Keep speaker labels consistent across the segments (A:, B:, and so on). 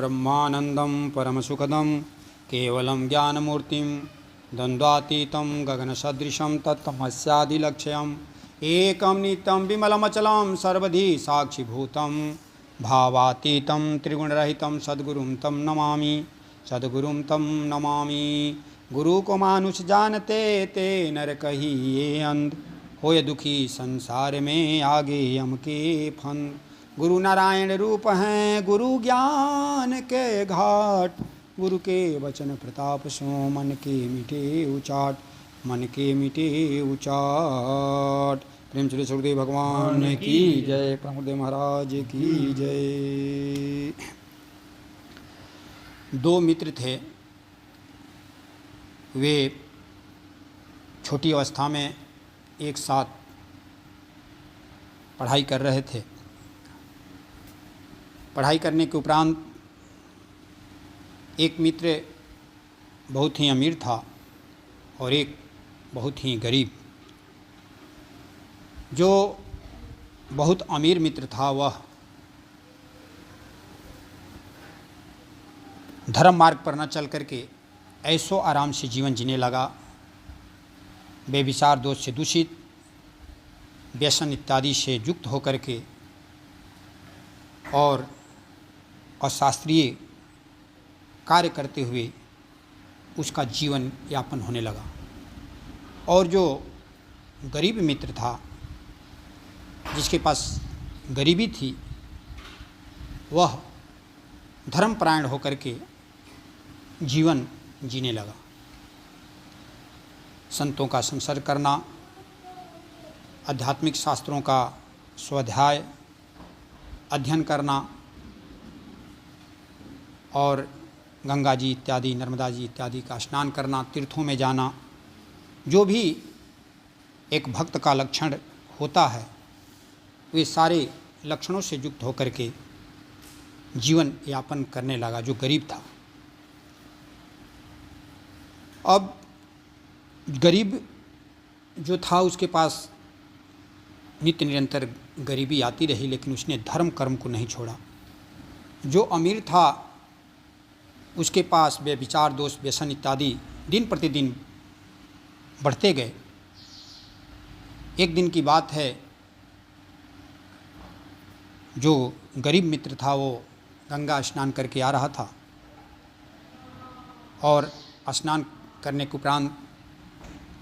A: ब्रह्मानंदं परमसुखदं केवलं ज्ञानमूर्तिं द्वन्द्वातीतं गगनसदृशं तत्तमस्यादिलक्ष्यम् एकं नित्यं विमलमचलं सर्वधि साक्षिभूतं भावातीतं त्रिगुणरहितं सद्गुरुं तं नमामि। सद्गुरुं तं नमामि। गुरु को मानुष जानते ते नर कहिए अंध, होय दुखी संसार में आगे यम के फंद। गुरु नारायण रूप हैं गुरु ज्ञान के घाट, गुरु के वचन प्रताप सो मन के मिटे उचाट, मन के मिटे उचाट। प्रेम श्री सुखदेव भगवान की जय, प्रमुदेव महाराज की जय। दो मित्र थे, वे छोटी अवस्था में एक साथ पढ़ाई कर रहे थे। पढ़ाई करने के उपरांत एक मित्र बहुत ही अमीर था और एक बहुत ही गरीब। जो बहुत अमीर मित्र था वह धर्म मार्ग पर न चल करके ऐसो आराम से जीवन जीने लगा। बेविचार दोष से दूषित, व्यसन इत्यादि से युक्त होकर के और अशास्त्रीय कार्य करते हुए उसका जीवन यापन होने लगा। और जो गरीब मित्र था, जिसके पास गरीबी थी, वह धर्मपरायण होकर के जीवन जीने लगा। संतों का संसर्ग करना, आध्यात्मिक शास्त्रों का स्वाध्याय अध्ययन करना और गंगा जी इत्यादि, नर्मदा जी इत्यादि का स्नान करना, तीर्थों में जाना, जो भी एक भक्त का लक्षण होता है, वे सारे लक्षणों से युक्त होकर के जीवन यापन करने लगा जो गरीब था। अब गरीब जो था उसके पास नित्य निरंतर गरीबी आती रही, लेकिन उसने धर्म कर्म को नहीं छोड़ा। जो अमीर था उसके पास व्यभिचार दोष व्यसन इत्यादि दिन प्रतिदिन बढ़ते गए। एक दिन की बात है, जो गरीब मित्र था वो गंगा स्नान करके आ रहा था और स्नान करने के उपरांत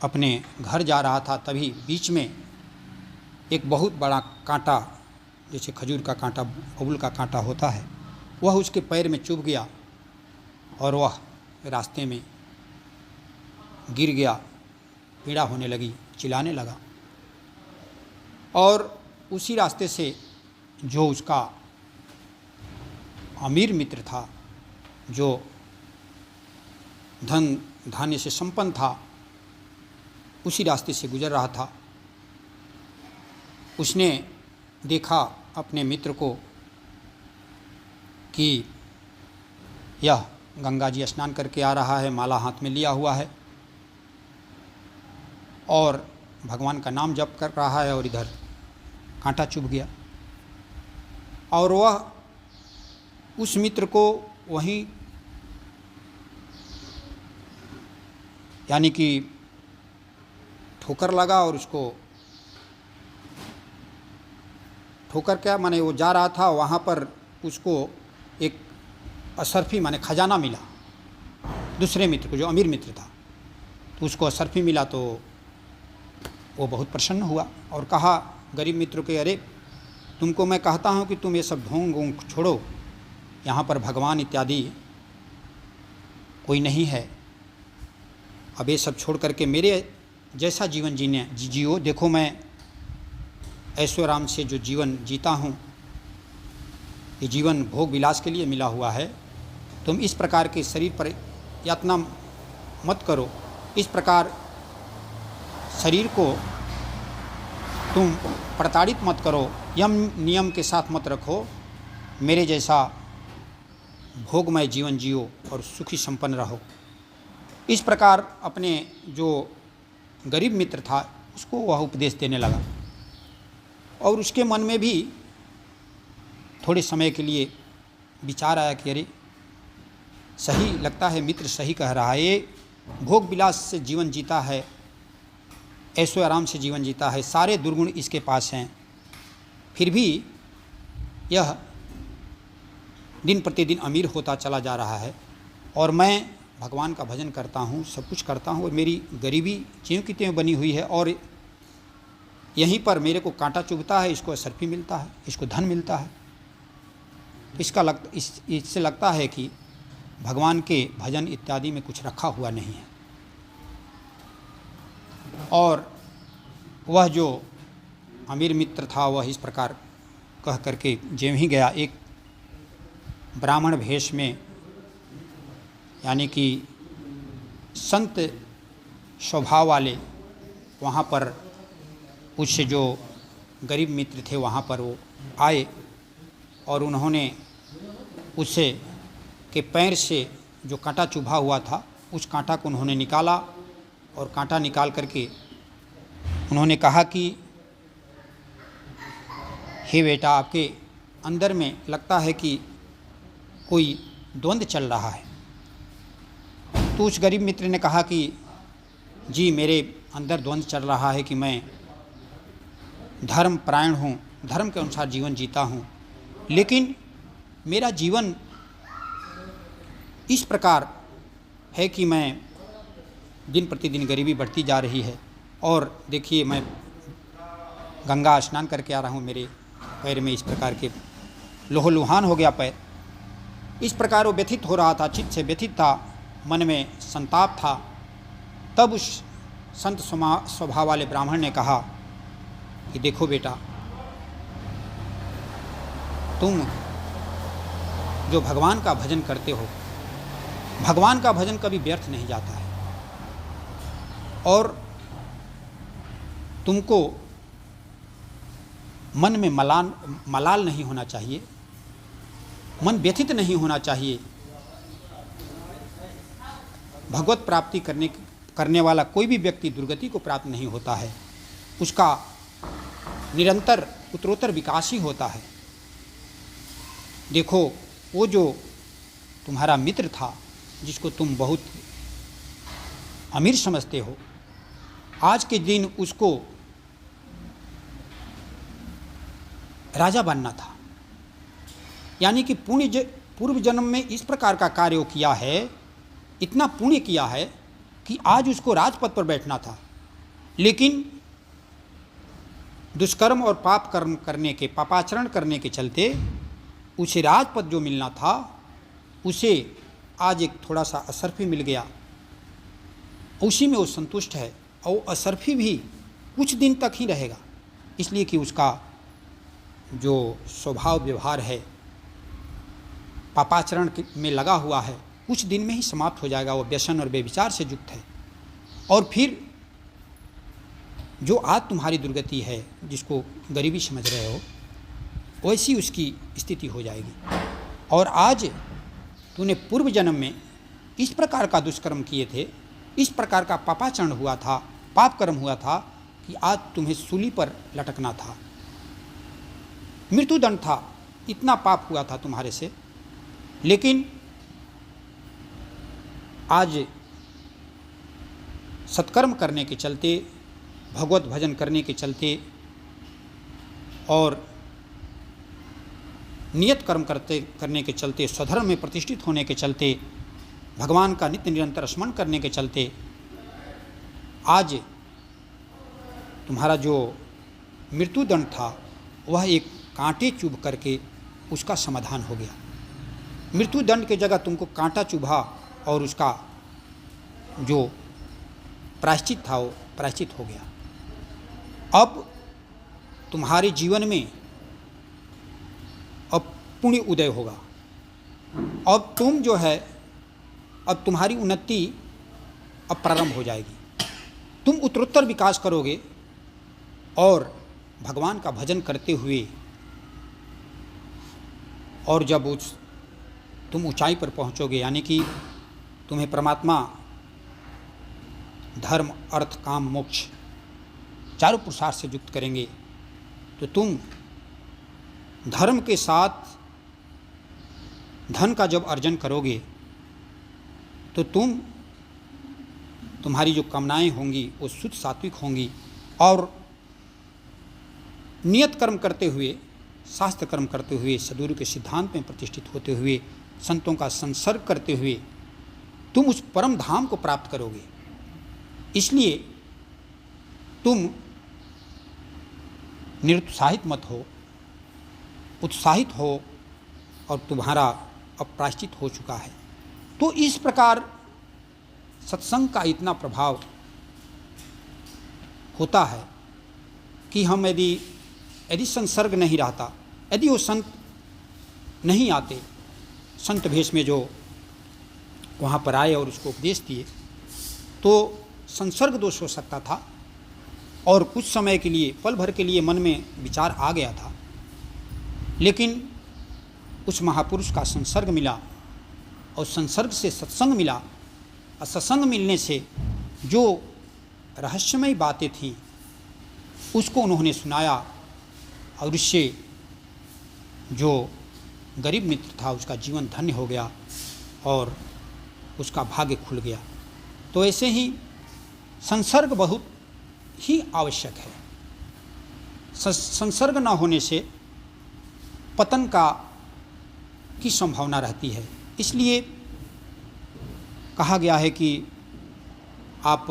A: अपने घर जा रहा था। तभी बीच में एक बहुत बड़ा कांटा, जैसे खजूर का कांटा, बबूल का कांटा होता है, वह उसके पैर में चुभ गया और वह रास्ते में गिर गया। पीड़ा होने लगी, चिल्लाने लगा। और उसी रास्ते से जो उसका अमीर मित्र था, जो धन धान्य से संपन्न था, उसी रास्ते से गुजर रहा था। उसने देखा अपने मित्र को कि यह गंगा जी स्नान करके आ रहा है, माला हाथ में लिया हुआ है और भगवान का नाम जप कर रहा है, और इधर कांटा चुभ गया। और वह उस मित्र को वहीं, यानी कि ठोकर लगा, और उसको ठोकर क्या माने, वो जा रहा था वहाँ पर उसको एक असरफी माने खजाना मिला दूसरे मित्र को, जो अमीर मित्र था। तो उसको असरफी मिला तो वो बहुत प्रसन्न हुआ और कहा गरीब मित्र के, अरे तुमको मैं कहता हूँ कि तुम ये सब ढोंग वोंग छोड़ो, यहाँ पर भगवान इत्यादि कोई नहीं है। अब ये सब छोड़ करके मेरे जैसा जीवन जियो। देखो मैं ऐश्वर्याम से जो जीवन जीता हूँ, ये जीवन भोग विलास के लिए मिला हुआ है। तुम इस प्रकार के शरीर पर यातना मत करो, इस प्रकार शरीर को तुम प्रताड़ित मत करो, यम नियम के साथ मत रखो, मेरे जैसा भोगमय जीवन जियो और सुखी संपन्न रहो। इस प्रकार अपने जो गरीब मित्र था उसको वह उपदेश देने लगा। और उसके मन में भी थोड़े समय के लिए विचार आया कि अरे सही लगता है, मित्र सही कह रहा है। ये भोग विलास से जीवन जीता है, ऐशो आराम से जीवन जीता है, सारे दुर्गुण इसके पास हैं, फिर भी यह दिन प्रतिदिन अमीर होता चला जा रहा है। और मैं भगवान का भजन करता हूँ, सब कुछ करता हूँ, और मेरी गरीबी ज्यों की त्यों बनी हुई है, और यहीं पर मेरे को कांटा चुभता है, इसको असरफी मिलता है, इसको धन मिलता है। इससे लगता है कि भगवान के भजन इत्यादि में कुछ रखा हुआ नहीं है। और वह जो अमीर मित्र था वह इस प्रकार कह करके ज्यों ही गया, एक ब्राह्मण भेष में, यानी कि संत स्वभाव वाले वहाँ पर उससे जो गरीब मित्र थे वहाँ पर वो आए, और उन्होंने उससे के पैर से जो कांटा चुभा हुआ था उस कांटा को उन्होंने निकाला, और कांटा निकाल करके उन्होंने कहा कि हे बेटा, आपके अंदर में लगता है कि कोई द्वंद्व चल रहा है। तो उस गरीब मित्र ने कहा कि जी, मेरे अंदर द्वंद्व चल रहा है कि मैं धर्म परायण हूँ, धर्म के अनुसार जीवन जीता हूँ, लेकिन मेरा जीवन इस प्रकार है कि मैं दिन प्रतिदिन गरीबी बढ़ती जा रही है। और देखिए, मैं गंगा स्नान करके आ रहा हूँ, मेरे पैर में इस प्रकार के लोहलुहान हो गया पैर। इस प्रकार वो व्यथित हो रहा था, चित्त से व्यथित था, मन में संताप था। तब उस संत स्वभाव वाले ब्राह्मण ने कहा कि देखो बेटा, तुम जो भगवान का भजन करते हो, भगवान का भजन कभी व्यर्थ नहीं जाता है, और तुमको मन में मलाल नहीं होना चाहिए, मन व्यथित नहीं होना चाहिए। भगवत प्राप्ति करने वाला कोई भी व्यक्ति दुर्गति को प्राप्त नहीं होता है, उसका निरंतर उत्तरोत्तर विकास ही होता है। देखो, वो जो तुम्हारा मित्र था, जिसको तुम बहुत अमीर समझते हो, आज के दिन उसको राजा बनना था, यानी कि पूर्व जन्म में इस प्रकार का कार्य किया है, इतना पुण्य किया है कि आज उसको राजपद पर बैठना था, लेकिन दुष्कर्म और पाप कर्म करने के, पापाचरण करने के चलते उसे राजपद जो मिलना था उसे आज एक थोड़ा सा असरफी मिल गया, उसी में वो संतुष्ट है। और असरफी भी कुछ दिन तक ही रहेगा, इसलिए कि उसका जो स्वभाव व्यवहार है पापाचरण में लगा हुआ है, कुछ दिन में ही समाप्त हो जाएगा। वो व्यसन और व्यभिचार से युक्त है, और फिर जो आज तुम्हारी दुर्गति है, जिसको गरीबी समझ रहे हो, वैसी उसकी स्थिति हो जाएगी। और आज तूने पूर्व जन्म में इस प्रकार का दुष्कर्म किए थे, इस प्रकार का पापाचरण हुआ था, पाप कर्म हुआ था कि आज तुम्हें सूली पर लटकना था, मृत्युदंड था, इतना पाप हुआ था तुम्हारे से। लेकिन आज सत्कर्म करने के चलते, भगवत भजन करने के चलते और नियत कर्म करने के चलते, स्वधर्म में प्रतिष्ठित होने के चलते, भगवान का नित्य निरंतर स्मरण करने के चलते, आज तुम्हारा जो मृत्युदंड था वह एक कांटे चुभ करके उसका समाधान हो गया। मृत्युदंड के जगह तुमको कांटा चुभा और उसका जो प्रायश्चित था वो प्रायश्चित हो गया। अब तुम्हारे जीवन में अब पुण्य उदय होगा। अब तुम जो है, अब तुम्हारी उन्नति अब प्रारंभ हो जाएगी, तुम उत्तरोत्तर विकास करोगे, और भगवान का भजन करते हुए, और जब तुम ऊंचाई पर पहुंचोगे, यानी कि तुम्हें परमात्मा धर्म अर्थ काम मोक्ष चारों पुरुषार्थ से युक्त करेंगे, तो तुम धर्म के साथ धन का जब अर्जन करोगे तो तुम्हारी जो कामनाएं होंगी वो शुद्ध सात्विक होंगी, और नियत कर्म करते हुए, शास्त्र कर्म करते हुए, सद्गुरु के सिद्धांत में प्रतिष्ठित होते हुए, संतों का संसर्ग करते हुए तुम उस परम धाम को प्राप्त करोगे। इसलिए तुम निरुत्साहित मत हो, उत्साहित हो, और तुम्हारा अब प्रायश्चित हो चुका है। तो इस प्रकार सत्संग का इतना प्रभाव होता है कि हम यदि संसर्ग नहीं रहता, यदि वो संत नहीं आते, संत भेष में जो वहाँ पर आए और उसको उपदेश दिए, तो संसर्ग दोष हो सकता था, और कुछ समय के लिए, पल भर के लिए मन में विचार आ गया था, लेकिन उस महापुरुष का संसर्ग मिला, और संसर्ग से सत्संग मिला, और सत्संग मिलने से जो रहस्यमय बातें थीं उसको उन्होंने सुनाया, और उससे जो गरीब मित्र था उसका जीवन धन्य हो गया और उसका भाग्य खुल गया। तो ऐसे ही संसर्ग बहुत ही आवश्यक है। संसर्ग न होने से पतन की संभावना रहती है। इसलिए कहा गया है कि आप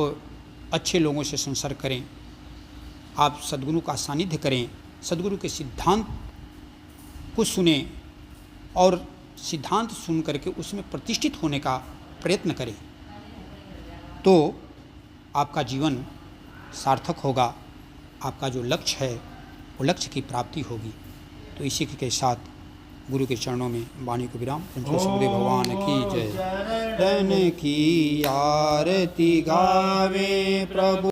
A: अच्छे लोगों से संसर्ग करें, आप सद्गुरु का सानिध्य करें, सद्गुरु के सिद्धांत को सुने, और सिद्धांत सुन करके उसमें प्रतिष्ठित होने का प्रयत्न करें, तो आपका जीवन सार्थक होगा, आपका जो लक्ष्य है वो लक्ष्य की प्राप्ति होगी। तो इसी के साथ गुरु के चरणों में वाणी को विराम। सुखदेव भगवान की जय। की आरती गावे प्रभु।